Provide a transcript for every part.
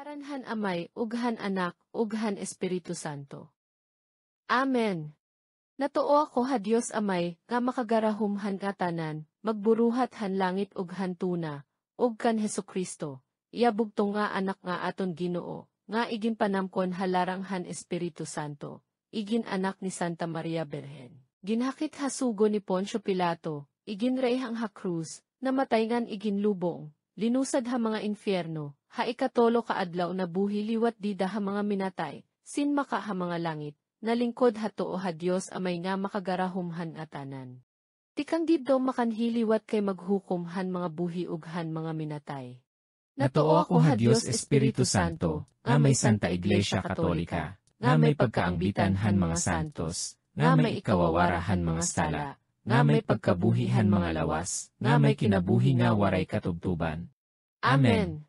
Ngaranhan Amay, ughan Anak, ughan Espiritu Santo. Amen. Natuo ako ha Dios Amay, nga makagarahumhan nga tanan, magburuhat han langit ughan tuna, ug kan Hesukristo, iabugto nga anak nga aton Ginoo, nga igin panamkon halarang han Espiritu Santo, igin anak ni Santa Maria Birhen. Ginhakit hasugo ni Poncio Pilato, igin reyhang ha krus, namatay ngan igin lubong, linusad ha mga infyerno, ha ikatolo kaadlaw na buhi liwat dida ha mga minatay, sin maka ha mga langit, nalingkod ha too ha Dios Amay nga makagarahumhan atanan. Tikang dibdo makanhiliwat kay maghukumhan mga buhi ughan mga minatay. Natuo ako ha Dios Espiritu Santo, nga may Santa Iglesia Katolika, nga may pagkaangbitan han mga santos, nga may ikawawarahan mga sala, nga may pagkabuhihan mga lawas, nga may kinabuhi nga waray katubtuban. Amen.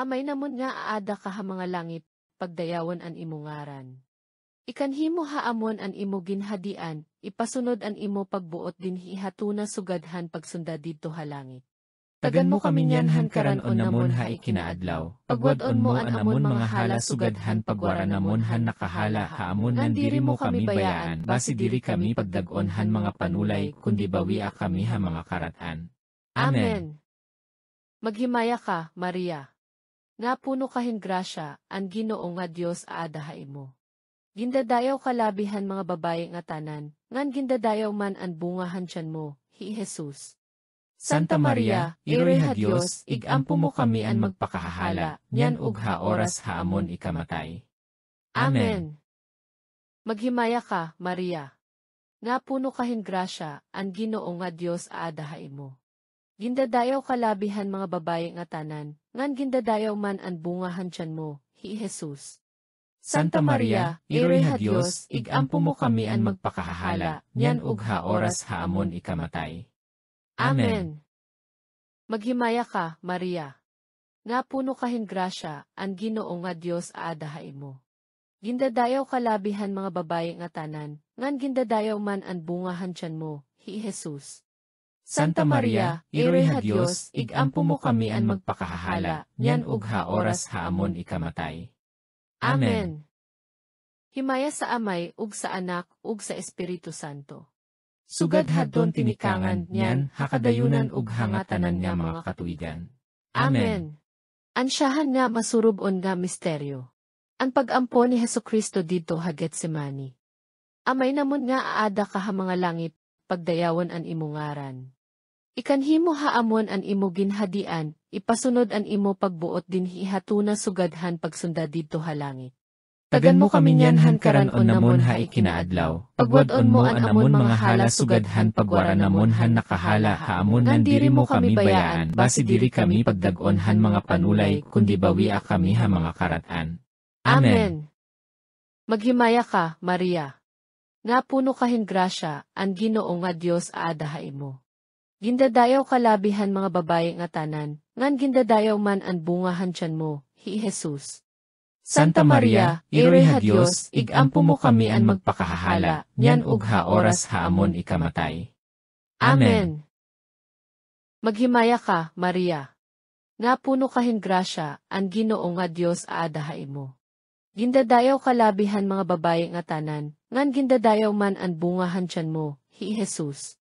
Amay namon nga aada ka ha mga langit, pagdayawan an imungaran. Ikanhimo haamon an imo ginhadian, ipasunod an imo pagbuot din hihatuna sugadhan pagsunda dito ha langit. Tagan mo kami niyan han karanon namon ha ikinaadlaw, pagwadon mo an amon mga hala sugadhan pagwara namon han nakahala haamon nan diri mo kami bayaan, basi diri kami pagdagon han mga panulay, kundi bawi kami ha mga karatan. Amen. Maghimaya ka, Maria. Nga puno kahin grasya, ang Ginoo nga Dios aada ha imo. Gindadayaw kalabihan mga babae nga tanan, ngan gindadayaw man an bungahan tiyan mo, hi Jesus. Santa Maria, iroy ha Dios, igampo mo kami an magpakahala, nyan ug ha oras ha amon ikamatay. Amen. Maghimaya ka, Maria. Nga puno kahin grasya, ang Ginoo nga Dios aada ha imo. Gindadayaw kalabihan mga babae nga tanan, ngan gindadayaw man an bungahan tiyan mo, hi Jesus. Santa Maria, iroy ha Dios, igampo mo kami an magpakahala, nyan ug ha oras ha amon ikamatay. Amen. Maghimaya ka, Maria. Nga puno kahin grasya, ang Ginoo nga Dios aada ha imo. Gindadayaw kalabihan mga babae nga tanan, ngan gindadayaw man an bungahan tiyan mo, hi Jesus. Santa Maria, iroy ha Dios, igampo mo kami an magpakahala, nyan ug ha oras ha amon ikamatay. Amen. Himaya sa Amay, ug sa Anak, ug sa Espiritu Santo. Sugad hadton tinikangan, nyan, hakadayunan ug hangatanan nga mga katuigan. Amen. Ansyahan nga masurubon nga misteryo. Ang pag-ampo ni Hesukristo dito ha Getsemani. Amay namon nga aada ka ha mga langit, pagdayawan an imungaran. Ikanhimo haamon an imo ginhadian, ipasunod an imo pagbuot din hihatuna sugadhan pagsunda dito ha langit. Tagan mo kami niyan han karanon namon ha ikinaadlaw, pagwadon mo an amon mga hala sugadhan pagwara namon han nakahala haamon nan diri mo kami bayaan, basi diri kami pagdagon han mga panulay, kundi bawi kami ha mga karatan. Amen. Maghimaya ka, Maria. Nga puno kahin grasya, ang Ginoo nga Dios aada ha imo. Gindadayaw kalabihan mga babae nga tanan, ngan gindadayaw man an bungahan tiyan mo, hi Jesus. Santa Maria, iroy ha Dios, igampo mo kami an magpakahala, nyan ug ha oras ha amon ikamatay. Amen. Maghimaya ka, Maria. Nga puno kahin grasya, ang Ginoo nga Dios aada ha imo. Gindadayaw kalabihan mga babae nga tanan, ngan gindadayaw man an bungahan tiyan mo, hi Jesus.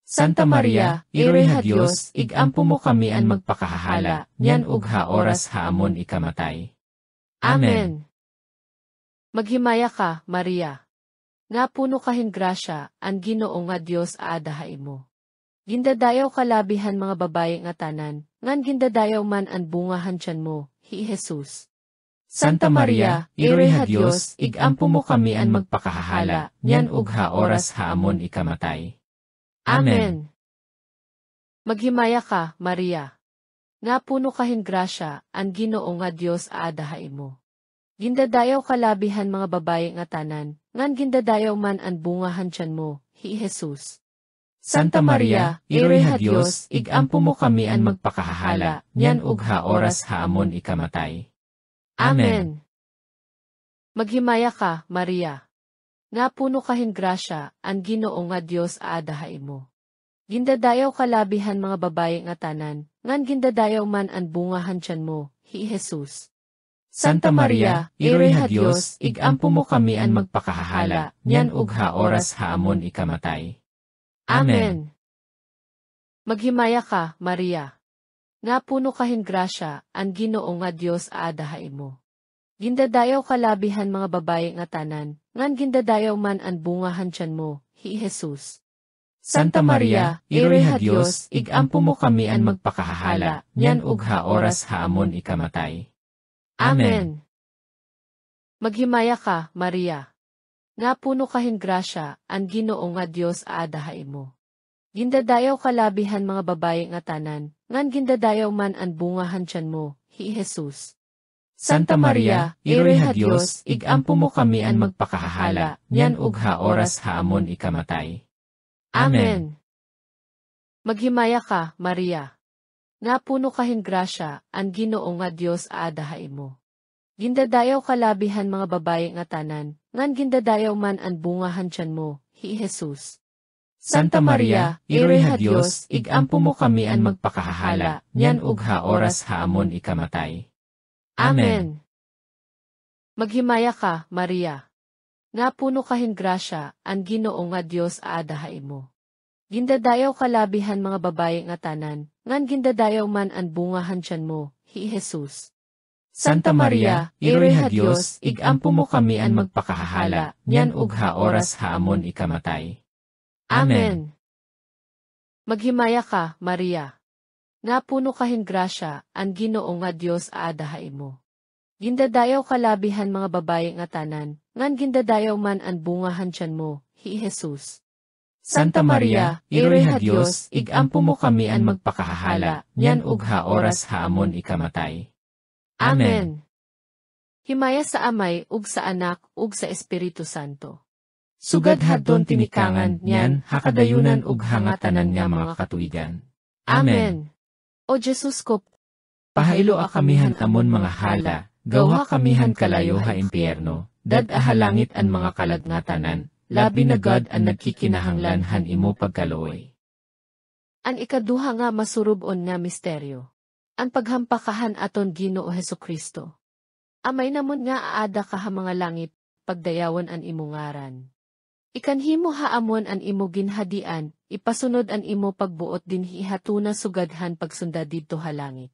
Santa Maria, iroy ha Dios, igampo mo kami an magpakahala, nyan ug ha oras ha amon ikamatay. Amen. Maghimaya ka, Maria. Nga puno kahin grasya, ang Ginoo nga Dios aada ha imo. Gindadayaw kalabihan mga babae nga tanan, ngan gindadayaw man an bungahan tiyan mo, hi Jesus. Santa Maria, iroy ha Dios, igampo mo kami an magpakahala, nyan ug ha oras ha amon ikamatay. Amen. Maghimaya ka, Maria. Nga puno kahin grasya, ang Ginoo nga Dios aada ha imo. Gindadayaw kalabihan mga babae nga tanan, ngan gindadayaw man an bungahan tiyan mo, hi Jesus. Santa Maria, iroy ha Dios, igampo mo kami an magpakahala, nyan ug ha oras ha amon ikamatay. Amen. Maghimaya ka, Maria. Nga puno kahin grasya, ang Ginoo nga Dios aada ha imo. Gindadayaw kalabihan mga babae nga tanan, ngan gindadayaw man an bungahan tiyan mo, hi Jesus. Santa Maria, iroy ha Dios, igampo mo kami an magpakahahala, nyan ug ha oras ha amon ikamatay. Amen. Maghimaya ka, Maria. Nga puno kahin grasya, ang Ginoo nga Dios aadahay mo. Gindadayaw kalabihan mga babae nga tanan, ngan gindadayaw man ang bungahan tiyan mo, hi Jesus. Santa Maria, iroy ha Dios, igampo mo kami an magpakahahala, nyan ug ha oras ha amon ikamatay. Amen. Maghimaya ka, Maria. Nga puno kahin grasya, ang Ginoo nga Dios aadahay mo. Gindadayaw kalabihan mga babae nga tanan, ngan gindadayaw man ang bungahan tiyan mo, hi Jesus. Santa Maria, iroy ha Dios, igampo mo kami an magpakahahala, nyan ug ha oras ha amon ikamatay. Amen. Maghimaya ka, Maria. Nga puno kahin grasya, ang Ginoo nga Dios aadahay mo. Gindadayaw kalabihan mga babae nga tanan, ngan gindadayaw man ang bungahan tiyan mo, hi Jesus. Santa Maria, iroy ha Dios, igampo mo kami an magpakahahala, nyan ug ha oras ha amon ikamatay. Amen. Maghimaya ka, Maria. Nga puno kahin grasya, ang Ginoo nga Dios aadahay mo. Gindadayaw kalabihan mga babae nga tanan, ngan gindadayaw man ang bungahan tiyan mo, hi Jesus. Santa Maria, iroy ha Dios, igampo mo kami an magpakahahala, nyan ug ha oras ha amon ikamatay. Amen. Maghimaya ka, Maria. Nga puno kahin grasya, ang Ginoo nga Dios aadahay mo. Gindadayaw kalabihan mga babae nga tanan, ngan gindadayaw man ang bungahan tiyan mo, hi Jesus. Santa Maria, iroy ha Dios, igampo mo kami an magpakahahala, nyan ug ha oras ha amon ikamatay. Amen. Himaya sa Amay, ug sa Anak, ug sa Espiritu Santo. Sugad hadton tinikangan niyan, hakadayunan ug hangatanan nga mga katuigan. Amen. O Jesus ko, Pahailo a kamihan amon mga hala, gawha kamihan kalayo ha impyerno, dad ahalangit an mga kalagngatanan, labi na God ang nagkikinahanglan han imo pagkaloy. An ikaduha nga masurubon nga misteryo. Ang paghampakahan aton Ginoo Hesukristo. Amay namon nga aada ka ha mga langit, pagdayawan an imo ngaran. Ikanhimo haamon an imo ginhadian, ipasunod an imo pagbuot din hihatuna sugadhan pagsunda didto ha langit.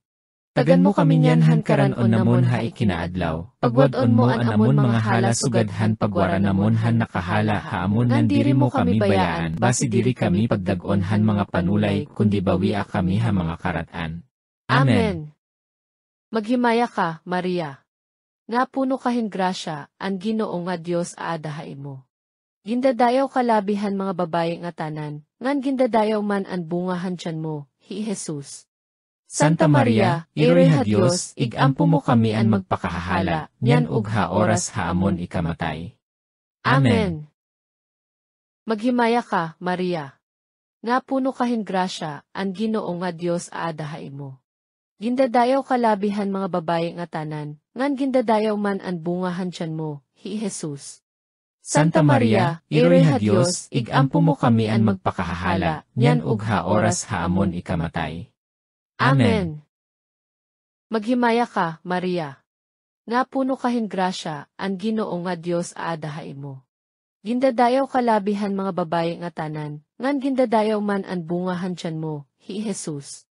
Tagan mo kami niyan han karanon namon ha ikinaadlaw, pagwadon mo an amon mga hala sugadhan pagwara namon han nakahala ha amon nan diri mo kami bayaan, basi diri kami pagdagon han mga panulay, kundi bawia kami ha mga karatan. Amen. Maghimaya ka, Maria. Nga puno kahin grasya, ang Ginoo nga Dios aadahay mo. Gindadayaw kalabihan mga babae nga tanan, ngan gindadayaw man ang bungahan tiyan mo, hi Jesus. Santa Maria, iroy ha Dios, igampo mo kami an magpakahahala, nyan ug ha oras ha amon ikamatay. Amen. Maghimaya ka, Maria. Nga puno kahin grasya, ang Ginoo nga Dios aadahay mo. Gindadayaw kalabihan mga babae nga tanan, ngan gindadayaw man ang bungahan tiyan mo, hi Jesus. Santa Maria, iroy ha Dios, igampo mo kami an magpakahahala, nyan ug ha oras ha amon ikamatay. Amen. Maghimaya ka, Maria. Nga puno kahin grasya, ang Ginoo nga Dios aadahay mo. Gindadayaw kalabihan mga babae nga tanan, ngan gindadayaw man ang bungahan tiyan mo, hi Jesus.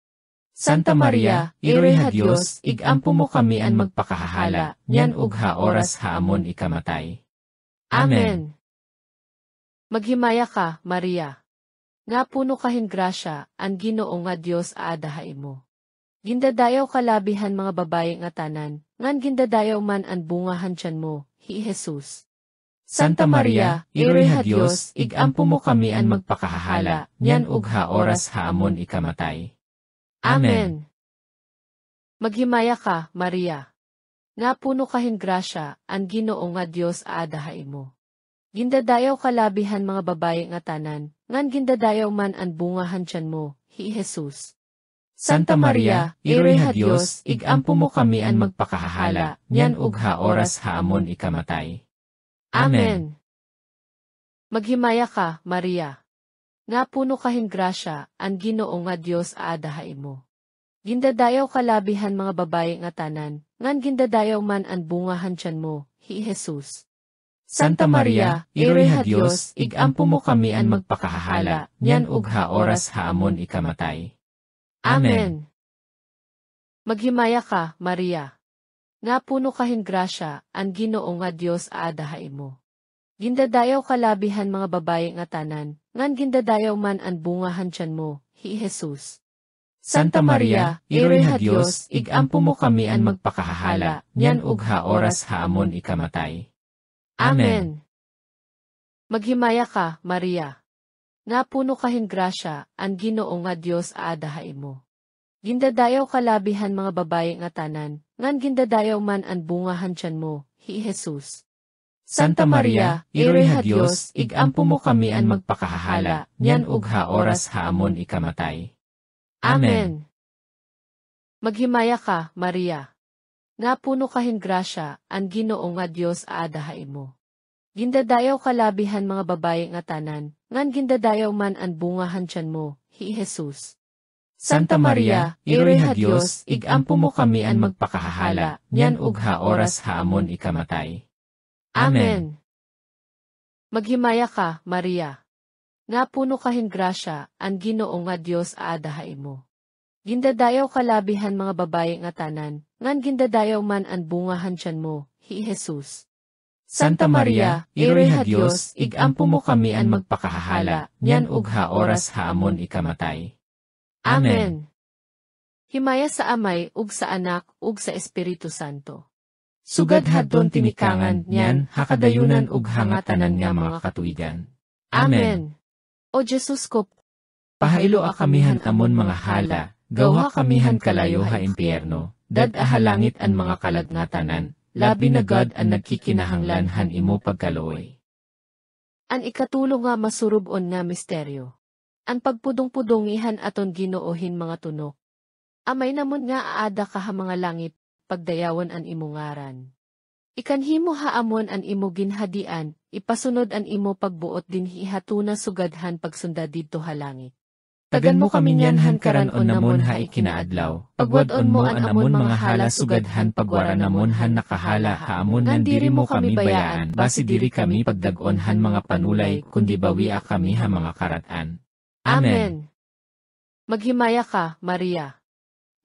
Santa Maria, iroy ha Dios, igampo mo kami an magpakahahala, nyan ug ha oras ha amon ikamatay. Amen. Maghimaya ka, Maria. Nga puno kahin grasya, ang Ginoo nga Dios aadahay mo. Gindadayaw kalabihan mga babae nga tanan, ngan gindadayaw man ang bungahan tiyan mo, hi Jesus. Santa Maria, iroy ha Dios, igampo mo kami an magpakahahala, nyan ug ha oras ha amon ikamatay. Amen. Maghimaya ka, Maria. Nga puno kahin grasya, ang Ginoo nga Dios aadahay mo. Gindadayaw kalabihan mga babae nga tanan, ngan gindadayaw man ang bungahan tiyan mo, hi Jesus. Santa Maria, iroy ha Dios, igampo mo kami an magpakahahala, nyan ug ha oras ha amon ikamatay. Amen. Maghimaya ka, Maria. Nga puno kahin grasya, ang Ginoo nga Dios aadahay mo. Gindadayaw kalabihan mga babae nga tanan, ngan gindadayaw man an bungahan tiyan mo, hi Jesus. Santa Maria, Ire ha Dios, igampo mo kami an magpakahahala, nyan ug ha oras ha amon ikamatay. Amen. Maghimaya ka, Maria. Nga puno kahin grasya, ang Ginoo nga Dios aadahay mo. Gindadayaw kalabihan mga babae nga tanan, ngan gindadayaw man an bungahan tiyan mo, hi Jesus. Santa Maria, Ire ha Dios, igampo mo kami an magpakahahala, nyan ug ha oras ha amon ikamatay. Amen. Maghimaya ka, Maria. Nga puno kahin grasya, ang Ginoo nga Dios aadahay mo. Gindadayaw kalabihan mga babae nga tanan, ngan gindadayaw man an bungahan tiyan mo, hi Jesus. Santa Maria, Ire ha Dios, igampo mo kami an magpakahahala, nyan ug ha oras ha amon ikamatay. Amen. Maghimaya ka, Maria. Nga puno kahin grasya, ang Ginoo nga Dios aadahay mo. Gindadayaw kalabihan mga babae nga tanan, ngan gindadayaw man an bungahan tiyan mo, hi Jesus. Santa Maria, Ire ha Dios, igampo mo kami an magpakahahala, nyan ug ha oras ha amon ikamatay. Amen. Maghimaya ka, Maria. Nga puno kahin grasya, ang Ginoo nga Dios aadahay mo. Gindadayaw kalabihan mga babae nga tanan, ngan gindadayaw man an bungahan tiyan mo, hi Jesus. Santa Maria, Ire ha Dios, igampo mo kami an magpakahahala, nyan ug ha oras ha amon ikamatay. Amen. Himaya sa Amay, ug sa Anak, ug sa Espiritu Santo. Sugad hadton tinikangan niyan, hakadayunan ug hangatanan nga mga katuigan. Amen. O Jesus ko, Pahaylo a kamihan amon mga hala, gawha kamihan kalayo ha impyerno, dad ahalangit an mga kalagnatanan, labi na God an nagkikinahanglan han imo pagkaloy. an ikatulong nga masurubon nga misteryo. An pagpudong-pudongihan aton Ginoohin mga tunok. Amay namon nga aada ka ha mga langit, pagdayawan an imo ngaran. Ikanhimo haamon an imo ginhadian, ipasunod an imo pagbuot din hihatuna sugadhan pagsunda didto ha langit. Tagan mo kami niyanhan karanon namon ha ikinaadlaw, pagwadon mo an amon mga hala sugadhan pagwara namon han nakahala ha amon nan diri mo kami bayaan, basi diri kami pagdagon han mga panulay, kundi bawi a kami ha mga karatan. Amen. Maghimaya ka, Maria.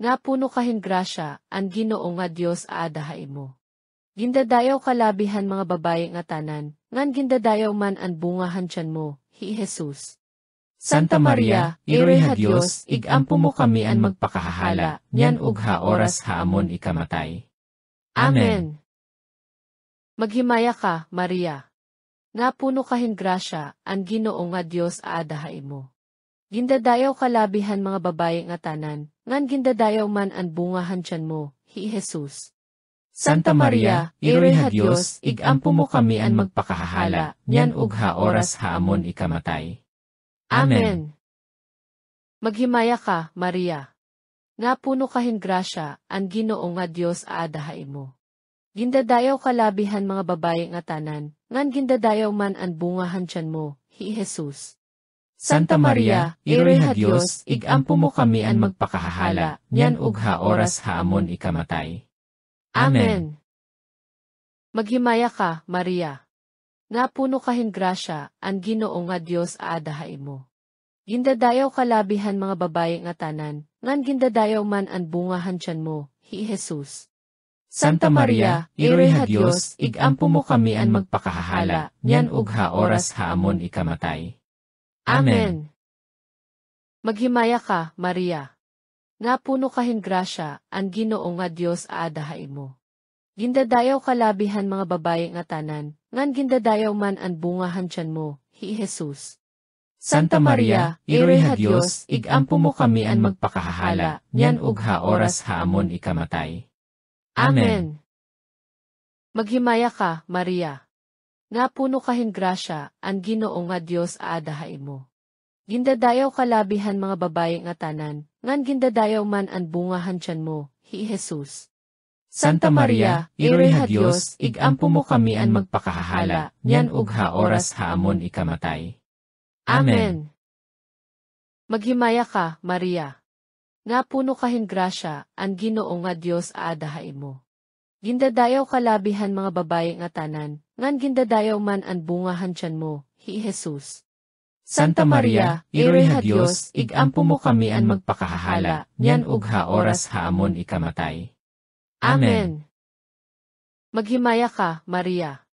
Nga puno kahin grasya, ang Ginoo nga Dios aadahay mo. Gindadayaw kalabihan mga babae nga tanan, ngan gindadayaw man an bungahan tiyan mo, hi Jesus. Santa Maria, Ire ha Dios, igampo mo kami an magpakahahala, nyan ug ha oras ha amon ikamatay. Amen. Maghimaya ka, Maria. Nga puno kahin grasya, ang Ginoo nga Dios aadahay mo. Gindadayaw kalabihan mga babae nga tanan, ngan gindadayaw man an bungahan tiyan mo, hi Jesus. Santa Maria, Ire ha Dios, igampo mo kami an magpakahahala, nyan ug ha oras ha amon ikamatay. Amen. Maghimaya ka, Maria. Nga puno kahin grasya, ang Ginoo nga Dios aadahay mo. Gindadayaw kalabihan mga babae nga tanan, ngan gindadayaw man an bungahan tiyan mo, hi Jesus. Santa Maria, Ire ha Dios, igampo mo kami an magpakahahala, nyan ug ha oras ha amon ikamatay. Amen. Maghimaya ka, Maria. Nga puno kahin grasya, ang Ginoo nga Dios aadahay mo. Gindadayaw kalabihan mga babae nga tanan, ngan gindadayaw man an bungahan tiyan mo, hi Jesus. Santa Maria, Ire ha Dios, igampo mo kami an magpakahahala, nyan ug ha oras ha amon ikamatay. Amen. Maghimaya ka, Maria. Nga puno kahin grasya, ang Ginoo nga Dios aadahay mo. Gindadayaw kalabihan mga babae nga tanan, ngan gindadayaw man an bungahan tiyan mo, hi Jesus. Santa Maria, Ire ha Dios, igampo mo kami an magpakahahala, nyan ug ha oras ha amon ikamatay. Amen. Maghimaya ka, Maria. Nga puno kahin grasya, ang Ginoo nga Dios aadahay mo. Gindadayaw kalabihan mga babae nga tanan, ngan gindadayaw man an bungahan tiyan mo, hi Jesus. Santa Maria, Ire ha Dios, igampo mo kami an magpakahahala, nyan ug ha oras ha amon ikamatay. Amen. Maghimaya ka, Maria. Nga puno kahin grasya, ang Ginoo nga Dios aadahay mo. Gindadayaw kalabihan mga babae nga tanan, ngan gindadayaw man an bungahan tiyan mo, hi Jesus. Santa Maria, Iroy ha Dios, igampo mo kami an magpakahahala, nyan ug ha oras ha amon ikamatay. Amen. Maghimaya ka, Maria.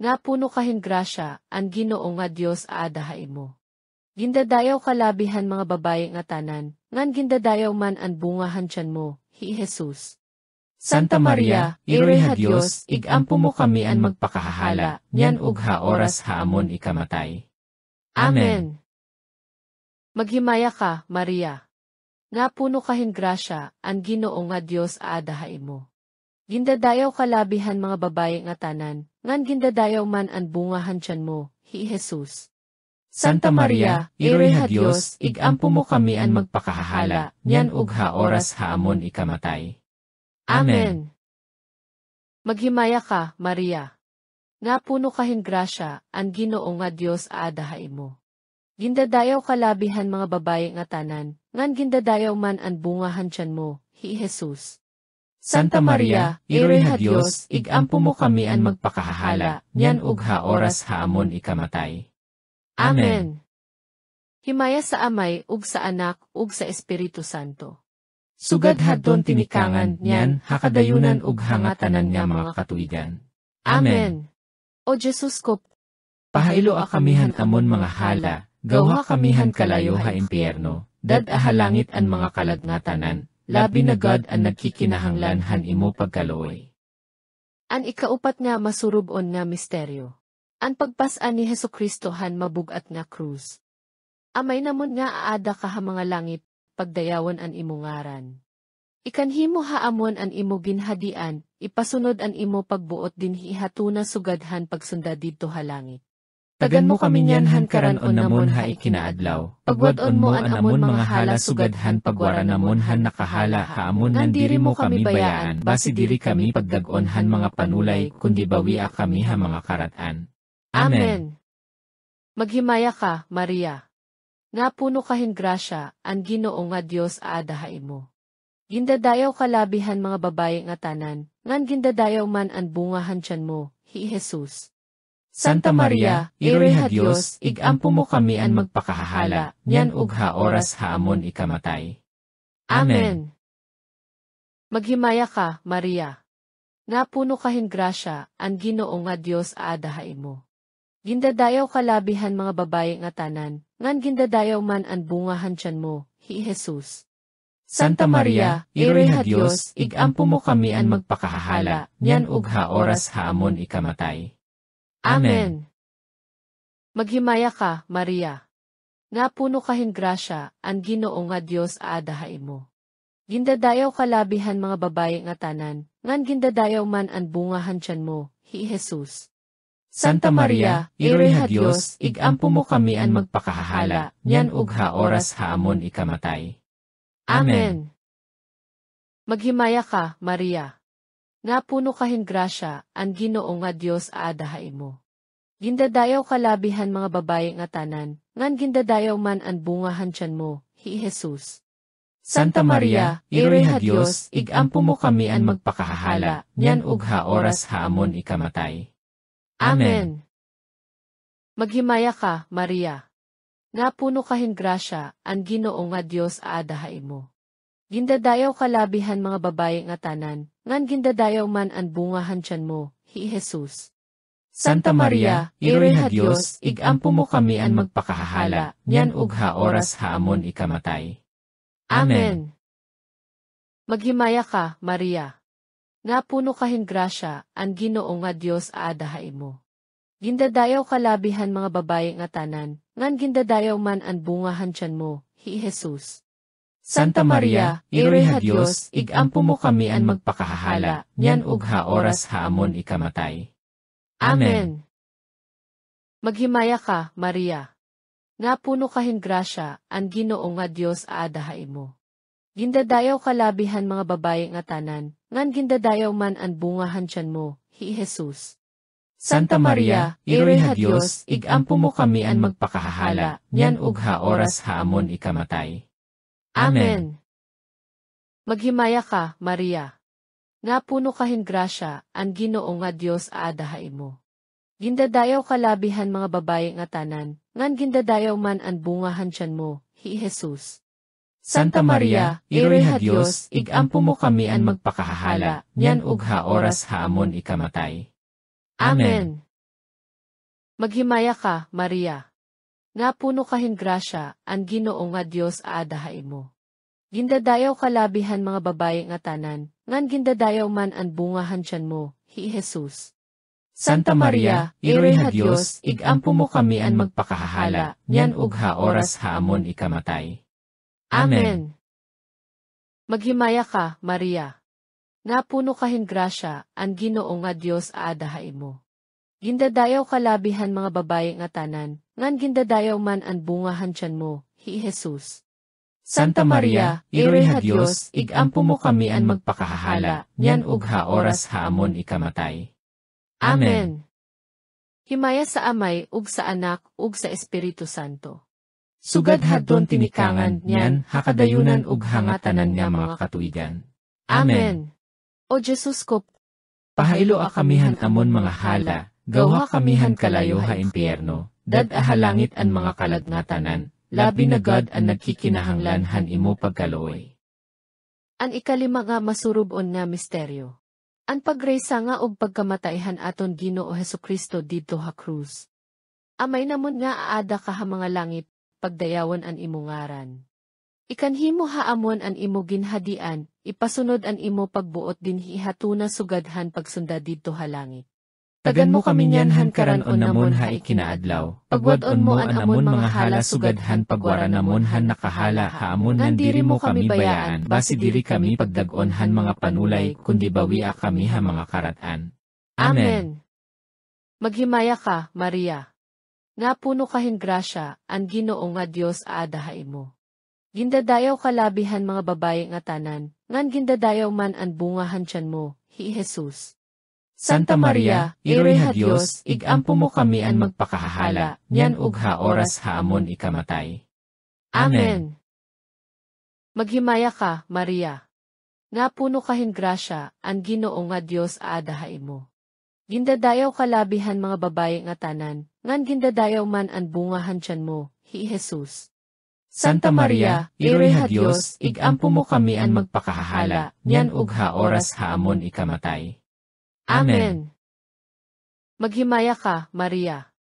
Nga puno kahin grasya, ang Ginoo nga Dios aadahay mo. Gindadayaw kalabihan mga babae nga tanan, ngan gindadayaw man an bungahan tiyan mo, hi Jesus. Santa Maria, Iroy ha Dios, igampo mo kami an magpakahahala, nyan ug ha oras ha amon ikamatay. Amen. Maghimaya ka, Maria. Nga puno kahin grasya, ang Ginoo nga Dios aadahay mo. Gindadayaw kalabihan mga babae nga tanan, ngan gindadayaw man an bungahan tiyan mo, hi Jesus. Santa Maria, Iroy ha Dios, igampo mo kami an magpakahahala, nyan ug ha oras ha amon ikamatay. Amen. Maghimaya ka, Maria. Nga puno kahin grasya, ang Ginoo nga Dios aadahay mo. Gindadayaw kalabihan mga babae nga tanan, ngan gindadayaw man an bungahan tiyan mo, hi Jesus. Santa Maria, Iroy ha Dios, igampo mo kami an magpakahahala, nyan ug ha oras ha amon ikamatay. Amen. Himaya sa Amay ug sa Anak ug sa Espiritu Santo. Sugad hadton tinikangan nyan hakadayunan ug hangatanan nga mga katuigan. Amen. O Jesus ko, Pahailo a kamihan amon mga hala, gawha kamihan kalayo ha impyerno, dad ahalangit an mga kalagnatanan, labi na God ang nagkikinahanglan han imo pagkaloy. an ikaupat nga masurubon nga misteryo. An pagpasan ni Hesukristo han mabugat nga krus. Amay namon nga aada ka ha mga langit, pagdayawan an imo ngaran. Ikanhimo haamon an imo ginhadian, ipasunod an imo pagbuot din hihatuna sugadhan pagsunda didto ha langit. Tagan mo kami niyan han karanon namon ha ikinaadlaw, pagwadon mo an amon mga hala sugadhan pagwara namon han nakahala ha amon nan diri mo kami bayaan, basi diri kami pagdagon han mga panulay, kundi bawia kami ha mga karatan. Amen. Maghimaya ka, Maria. Nga puno kahin grasya, ang Ginoo nga Dios aadahay mo. Gindadayaw kalabihan mga babae nga tanan, ngan gindadayaw man an bungahan tiyan mo, hi Jesus. Santa Maria, Iroy ha Dios, igampo mo kami an magpakahahala, nyan ug ha oras ha amon ikamatay. Amen. Maghimaya ka, Maria. Nga puno kahin grasya, ang Ginoo nga Dios aadahay mo. Gindadayaw kalabihan mga babae nga tanan, ngan gindadayaw man an bungahan tiyan mo, hi Jesus. Santa Maria, Iroy ha Dios, igampo mo kami an magpakahahala, nyan ug ha oras ha amon ikamatay. Amen. Maghimaya ka, Maria. Nga puno kahin grasya, ang Ginoo nga Dios aadahay mo. Gindadayaw kalabihan mga babae nga tanan, ngan gindadayaw man an bungahan tiyan mo, hi Jesus. Santa Maria, Iroy ha Dios, igampo mo kami an magpakahahala, nyan ug ha oras ha amon ikamatay. Amen. Maghimaya ka, Maria. Nga puno kahin grasya, ang Ginoo nga Dios aadahay mo. Gindadayaw kalabihan mga babae nga tanan, ngan gindadayaw man an bungahan tiyan mo, hi Jesus. Santa Maria, Iroy ha Dios, igampo mo kami an magpakahahala, nyan ug ha oras ha amon ikamatay. Amen. Maghimaya ka, Maria. Nga puno kahin grasya, ang Ginoo nga Dios aadahay mo. Gindadayaw kalabihan mga babae nga tanan, ngan gindadayaw man an bungahan tiyan mo, hi Jesus. Santa Maria, Iroy ha Dios, igampo mo kami an magpakahahala, nyan ug ha oras ha amon ikamatay. Amen. Maghimaya ka, Maria. Nga puno kahin grasya, ang Ginoo nga Dios aadahay mo. Gindadayaw kalabihan mga babae nga tanan, ngan gindadayaw man an bungahan tiyan mo, hi Jesus. Santa Maria, Iroy ha Dios, igampo mo kami an magpakahahala, nyan ug ha oras ha amon ikamatay. Amen. Maghimaya ka, Maria. Nga puno kahin grasya, ang Ginoo nga Dios aadahay mo. Gindadayaw kalabihan mga babae nga tanan, ngan gindadayaw man an bungahan tiyan mo, hi Jesus. Santa Maria, Iroy ha Dios, igampo mo kami an magpakahahala, nyan ug ha oras ha amon ikamatay. Amen. Maghimaya ka, Maria. nga puno kahin grasya, ang Ginoo nga Dios aadahay mo. Gindadayaw kalabihan mga babaye nga tanan, ngan gindadayaw man ang bungahan tiyan mo, hi Jesus. Santa Maria, Ire ha Dios, igampo mo kami an magpakahahala, nyan ug ha oras ha amon ikamatay. Amen. Maghimaya ka, Maria. Nga puno kahin grasya, ang Ginoo nga Dios aadahay mo. Gindadayaw kalabihan mga babaye nga tanan, ngan gindadayaw man ang bungahan tiyan mo, hi Jesus. Santa Maria, Ire ha Dios, igampo mo kami an magpakahahala, nyan ug ha oras ha amon ikamatay. Amen. Maghimaya ka, Maria. Nga puno kahin grasya, ang Ginoo nga Dios aadahay mo. Gindadayaw kalabihan mga babaye nga tanan, ngan gindadayaw man ang bungahan tiyan mo, hi Jesus. Santa Maria, Ire ha Dios, igampo mo kami an magpakahahala, nyan ug ha oras ha amon ikamatay. Amen. Himaya sa Amay, ug sa Anak, ug sa Espiritu Santo. Sugad hadton tinikangan niyan hakadayunan ug hangatanan nga mga katuigan. Amen. O Jesus ko, Pahaylo a kamihan amon mga hala, gawha kamihan kalayo ha impyerno, dad ahalangit an mga kalagngatanan, labi na God an nagkikinahanglan han imo pagkaloy. an ikalima nga masurubon nga misteryo. An pagresa nga og pagkamatayhan aton Ginoo Hesukristo didto ha krus. Amay namon nga aada ka ha mga langit, pagdayawan an imo ngaran. Ikanhimo haamon an imo ginhadian, ipasunod an imo pagbuot din hihatuna sugadhan pagsunda didto ha langit. Tagan mo kami niyan han karanon namon ha ikinaadlaw, pagwadon mo an amon mga hala sugadhan pagwara namon han nakahala ha amon nan diri mo kami bayaan, basi diri kami pagdagon han mga panulay, kundi bawia kami ha mga karatan. Amen. Maghimaya ka, Maria. Nga puno kahin grasya, ang Ginoo nga Dios aadahay mo. Gindadayaw kalabihan mga babaye nga tanan, ngan gindadayaw man ang bungahan tiyan mo, hi Jesus. Santa Maria, Ire ha Dios, igampo mo kami an magpakahahala, nyan ug ha oras ha amon ikamatay. Amen. Maghimaya ka, Maria. Nga puno kahin grasya, ang Ginoo nga Dios aadahay mo. Gindadayaw kalabihan mga babaye nga tanan, ngan gindadayaw man ang bungahan tiyan mo, hi Jesus. Santa Maria, Ire ha Dios, igampo mo kami an magpakahahala, nyan ug ha oras ha amon ikamatay. Amen. Maghimaya ka, Maria.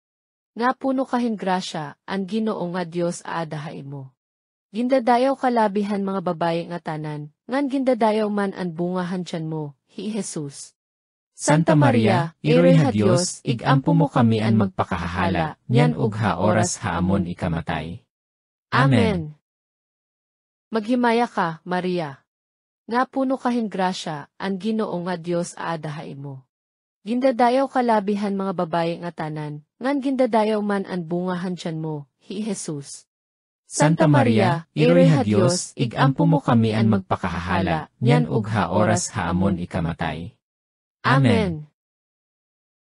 Nga puno kahin grasya, ang Ginoo nga Dios aadahay mo. Gindadayaw kalabihan mga babaye nga tanan, ngan gindadayaw man ang bungahan tiyan mo, hi Jesus. Santa Maria, Ire ha Dios, igampo mo kami an magpakahahala, nyan ug ha oras ha amon ikamatay. Amen. Maghimaya ka, Maria. Nga puno kahin grasya, ang Ginoo nga Dios aadahay mo. Gindadayaw kalabihan mga babaye nga tanan, ngan gindadayaw man ang bungahan tiyan mo, hi Jesus. Santa Maria, Ire ha Dios, igampo mo kami an magpakahahala, nyan ug ha oras ha amon ikamatay. Amen.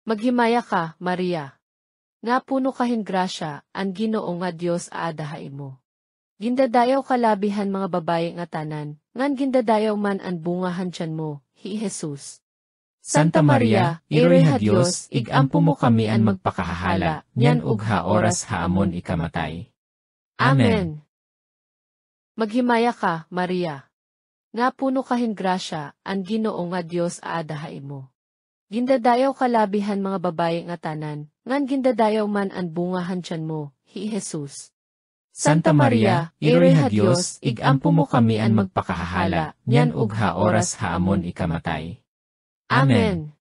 Maghimaya ka, Maria. Nga puno kahin grasya, ang Ginoo nga Dios aadahay mo. Gindadayaw kalabihan mga babaye nga tanan, ngan gindadayaw man ang bungahan tiyan mo, hi Jesus. Santa Maria, Ire ha Dios, igampo mo kami an magpakahahala, nyan ug ha oras ha amon ikamatay. Amen. Maghimaya ka, Maria. Nga puno kahin grasya, ang Ginoo nga Dios aadahay mo. Gindadayaw kalabihan mga babaye nga tanan, ngan gindadayaw man ang bungahan tiyan mo, hi Jesus. Santa Maria, Ire ha Dios, igampo mo kami an magpakahahala, nyan ug ha oras ha amon ikamatay. Amen.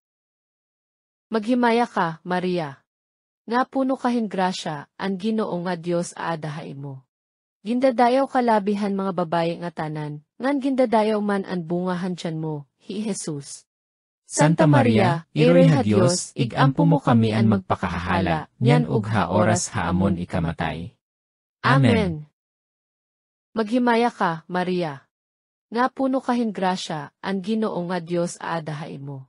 Maghimaya ka, Maria. Nga puno kahin grasya, ang Ginoo nga Dios aadahay mo. Gindadayaw kalabihan mga babaye nga tanan, ngan gindadayaw man ang bungahan tiyan mo, hi Jesus. Santa Maria, Ire ha Dios, igampo mo kami an magpakahahala, nyan ug ha oras ha amon ikamatay. Amen. Maghimaya ka, Maria. Nga puno kahin grasya, ang Ginoo nga Dios aadahay mo.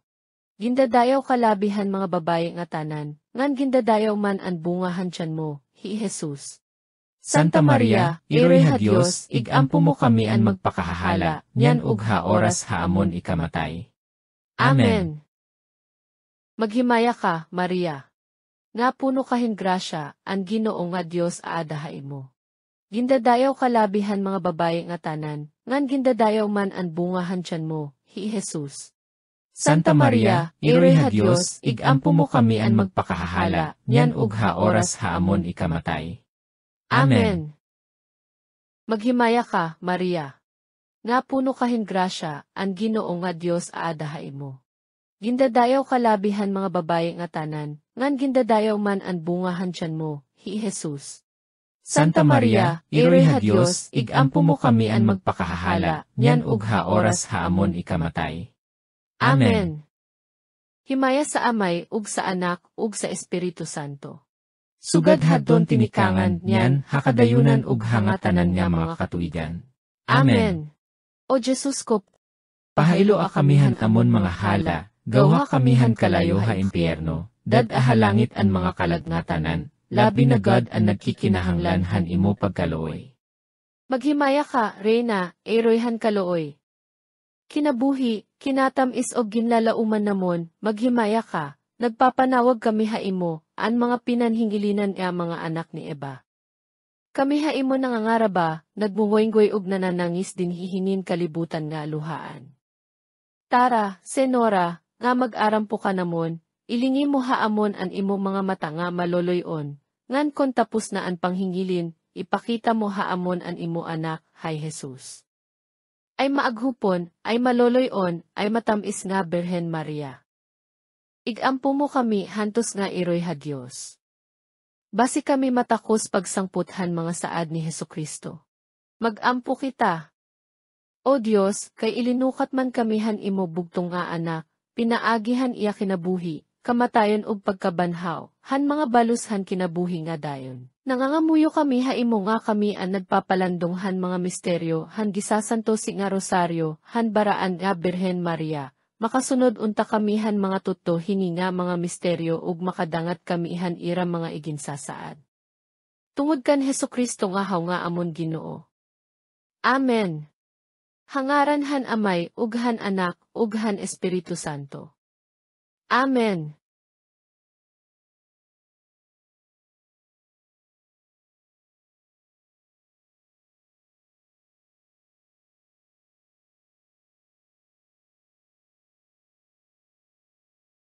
Gindadayaw kalabihan mga babaye nga tanan, ngan gindadayaw man ang bungahan tiyan mo, hi Jesus. Santa Maria, Ire ha Dios, igampo mo kami an magpakahahala, nyan ug ha oras ha amon ikamatay. Amen. Maghimaya ka, Maria. Nga puno kahin grasya, ang Ginoo nga Dios aadahay mo. Gindadayaw kalabihan mga babae nga tanan, ngan gindadayaw man ang bungahan tiyan mo, hi Jesus. Santa Maria, Iroy ha Dios, igampo mo kami an magpakahahala, nyan ug ha oras haamon ikamatay. Amen. Maghimaya ka, Maria. Nga puno kahin grasya, ang Ginoo nga Dios aadahay mo. Gindadayaw kalabihan mga babae nga tanan, ngan gindadayaw man ang bungahan tiyan mo, hi Jesus. Santa Maria, Iroy ha Dios, igampo mo kami an magpakahahala, nyan ug ha oras haamon ikamatay. Amen. Himaya sa Amay, ug sa Anak, ug sa Espiritu Santo. Sugad hadton tinikangan, nyan, hakadayunan ug hangatanan nga mga katuigan. Amen. O Jesus ko, Pahaylo a kamihan amon mga hala, gawha kamihan kalayo ha impyerno, dad ahalangit an mga kalagnatanan, labi na God ang nagkikinahanglanhan imo pagkalooy. maghimaya ka, Reyna, eroyhan kalooy. Kinabuhi, kinatamis og ginlalauman namon, maghimaya ka, nagpapanawag kami haimo, an mga pinanhingilinan nga mga anak ni Eva. Kami haimo nangangaraba, nagmunggoy og nananangis din hihingin kalibutan nga luhaan. Tara, Senora, nga mag-arampo ka namon, ilingi mo haamon an imo mga mata nga maloloyon, ngan kon tapos na an panghingilin, ipakita mo haamon an imo anak, hay Jesus. Ay maaghupon, ay maloloyon, ay matamis nga Birhen Maria. Igampo mo kami hantos nga Iroy ha Dios. Basi kami matakos pagsangputhan mga saad ni Hesukristo. Magampo kita. O Dios, kay ilinukat man kamihan imo bugtong nga anak, pinaagihan iya kinabuhi, kamatayon ug pagkabanhaw, han mga balushan kinabuhi nga dayon. Nangangamuyo kami haimo nga kami ang nagpapalandong han mga misteryo, han gisasanto si nga rosaryo, han baraan nga Birhen Maria, makasunod unta kami han mga tutto hini nga mga misteryo ug makadangat kami han ira mga iginsasaad. Tungod kan Hesukristo nga haw nga amon Ginoo. Amen. Hangaran han Amay, ug han Anak, ug han Espiritu Santo. Amen.